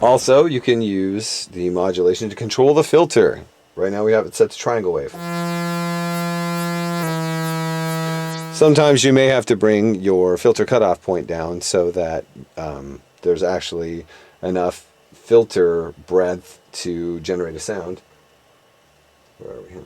Also, you can use the modulation to control the filter. Right now we have it set to triangle wave. Sometimes you may have to bring your filter cutoff point down so that there's actually enough filter breadth to generate a sound. Where are we here?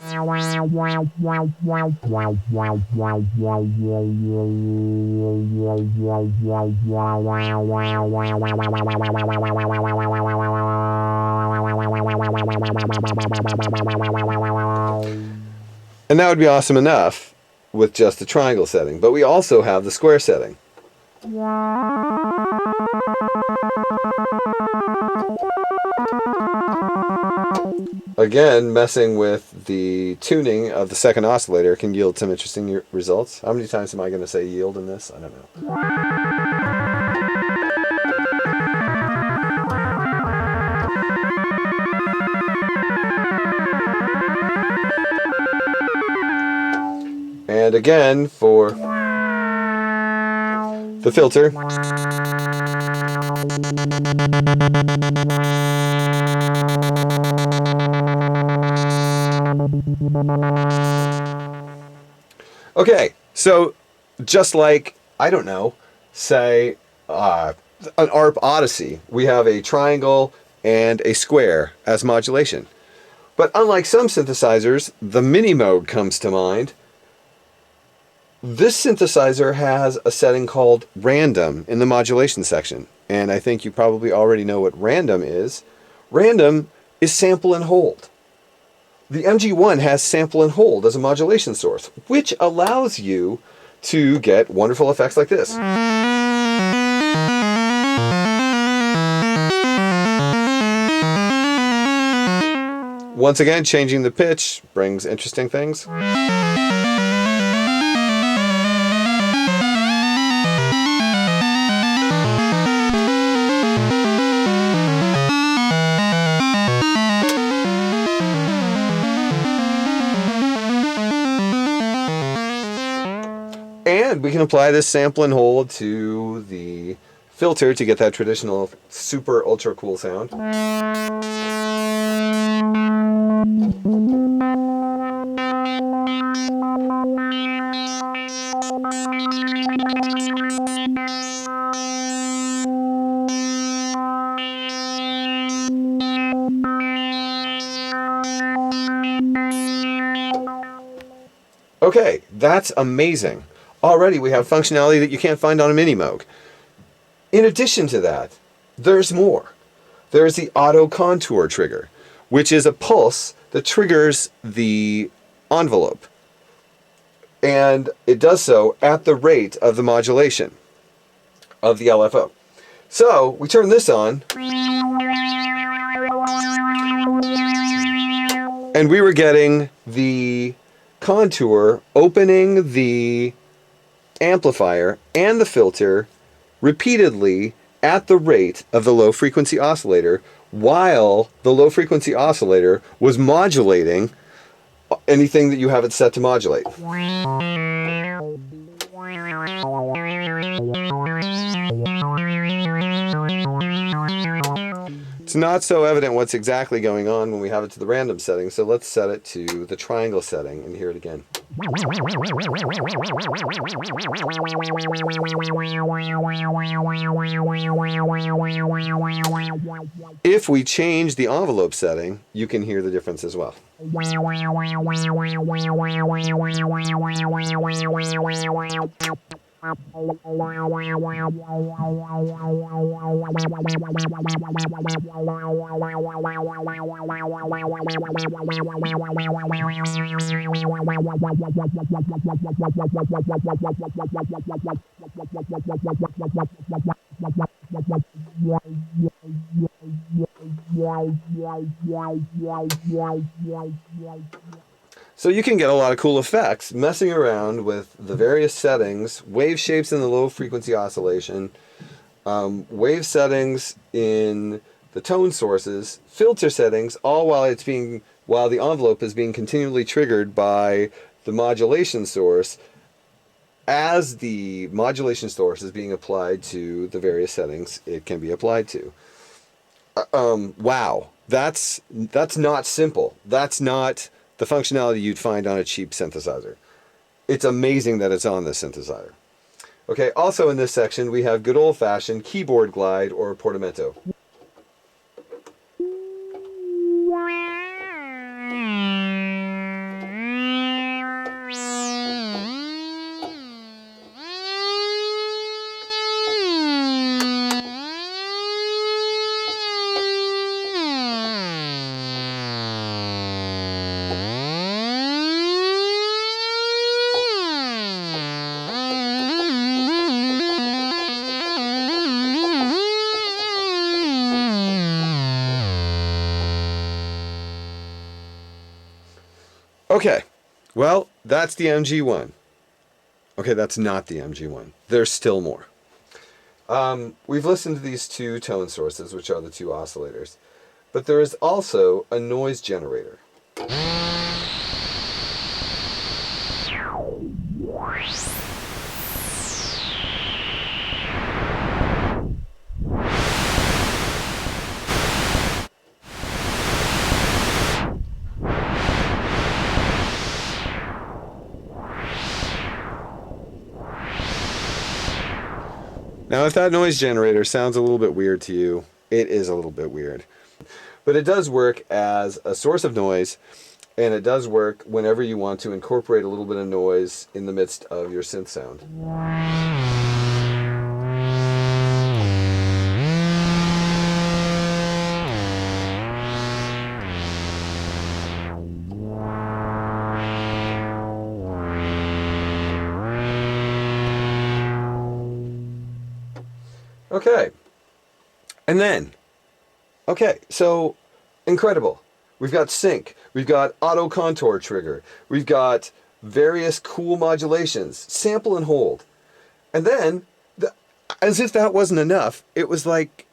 And that would be awesome enough with just the triangle setting. But we also have the square setting. Again, messing with the tuning of the second oscillator can yield some interesting results. How many times am I going to say yield in this? I don't know. And again, for the filter. Okay, so just like, I don't know, say an ARP Odyssey, we have a triangle and a square as modulation. But unlike some synthesizers, the Mini Moog comes to mind. This synthesizer has a setting called random in the modulation section. And I think you probably already know what random is. Random is sample and hold. The MG-1 has sample and hold as a modulation source, which allows you to get wonderful effects like this. Once again, changing the pitch brings interesting things. And we can apply this sample and hold to the filter to get that traditional super ultra cool sound. Okay, that's amazing. Already we have functionality that you can't find on a Mini Moog. In addition to that, there's more. There's the auto contour trigger, which is a pulse that triggers the envelope. And it does so at the rate of the modulation of the LFO. So we turn this on, and we were getting the contour opening the amplifier and the filter repeatedly at the rate of the low frequency oscillator, while the low frequency oscillator was modulating anything that you have it set to modulate. It's not so evident what's exactly going on when we have it to the random setting, so let's set it to the triangle setting and hear it again. If we change the envelope setting, you can hear the difference as well. So you can get a lot of cool effects messing around with the various settings, wave shapes in the low frequency oscillation, wave settings in the tone sources, filter settings, all while the envelope is being continually triggered by the modulation source as the modulation source is being applied to the various settings it can be applied to. Wow, that's not simple. That's not the functionality you'd find on a cheap synthesizer. It's amazing that it's on this synthesizer. Okay, also in this section we have good old-fashioned keyboard glide or portamento. Okay, well, that's the MG-1. Okay, that's not the MG-1. There's still more. We've listened to these two tone sources, which are the two oscillators. But there is also a noise generator. Now, if that noise generator sounds a little bit weird to you, it is a little bit weird. But it does work as a source of noise, and it does work whenever you want to incorporate a little bit of noise in the midst of your synth sound. Okay, and then, okay, so incredible. We've got sync, we've got auto contour trigger, we've got various cool modulations, sample and hold. And then, as if that wasn't enough, it was like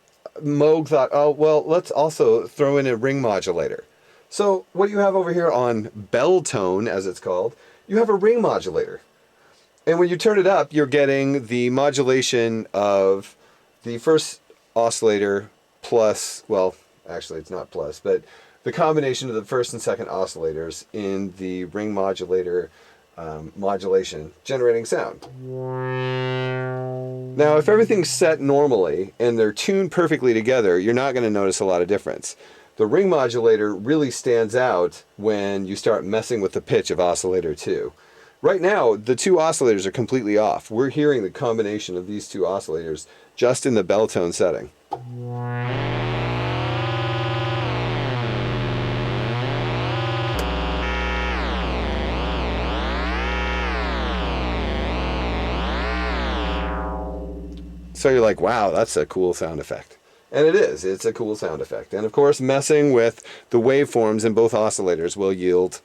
Moog thought, oh, well, let's also throw in a ring modulator. So what you have over here on bell tone, as it's called, you have a ring modulator. And when you turn it up, you're getting the modulation of the first oscillator plus, well, actually it's not plus, but the combination of the first and second oscillators in the ring modulator modulation generating sound. Now, if everything's set normally and they're tuned perfectly together, you're not going to notice a lot of difference. The ring modulator really stands out when you start messing with the pitch of oscillator 2. Right now, the two oscillators are completely off. We're hearing the combination of these two oscillators just in the bell tone setting. So you're like, wow, that's a cool sound effect. And it is. It's a cool sound effect. And of course, messing with the waveforms in both oscillators will yield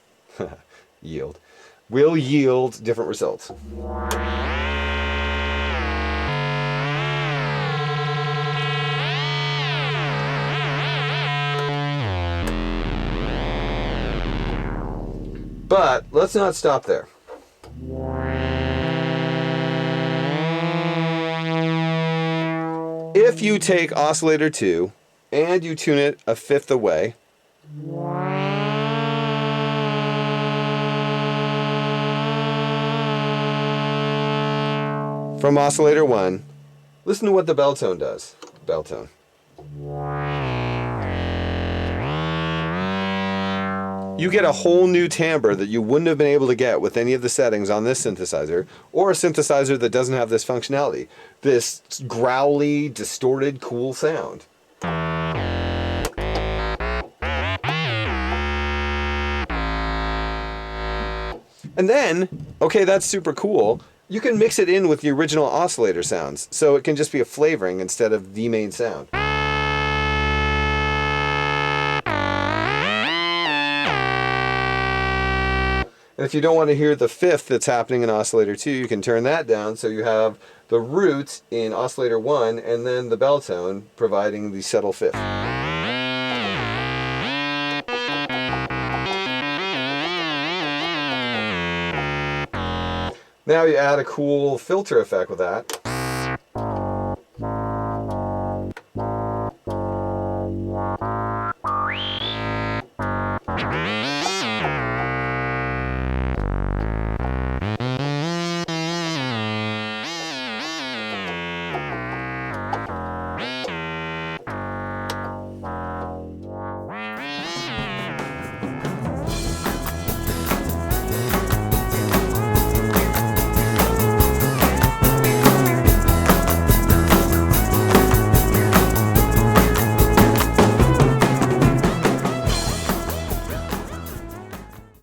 different results. But let's not stop there. If you take oscillator 2 and you tune it a fifth away, from oscillator 1, listen to what the bell tone does. Bell tone. You get a whole new timbre that you wouldn't have been able to get with any of the settings on this synthesizer, or a synthesizer that doesn't have this functionality. This growly, distorted, cool sound. And then, okay, that's super cool. You can mix it in with the original oscillator sounds, so it can just be a flavoring instead of the main sound. And if you don't want to hear the fifth that's happening in oscillator 2, you can turn that down so you have the root in oscillator 1 and then the bell tone providing the subtle fifth. Now you add a cool filter effect with that.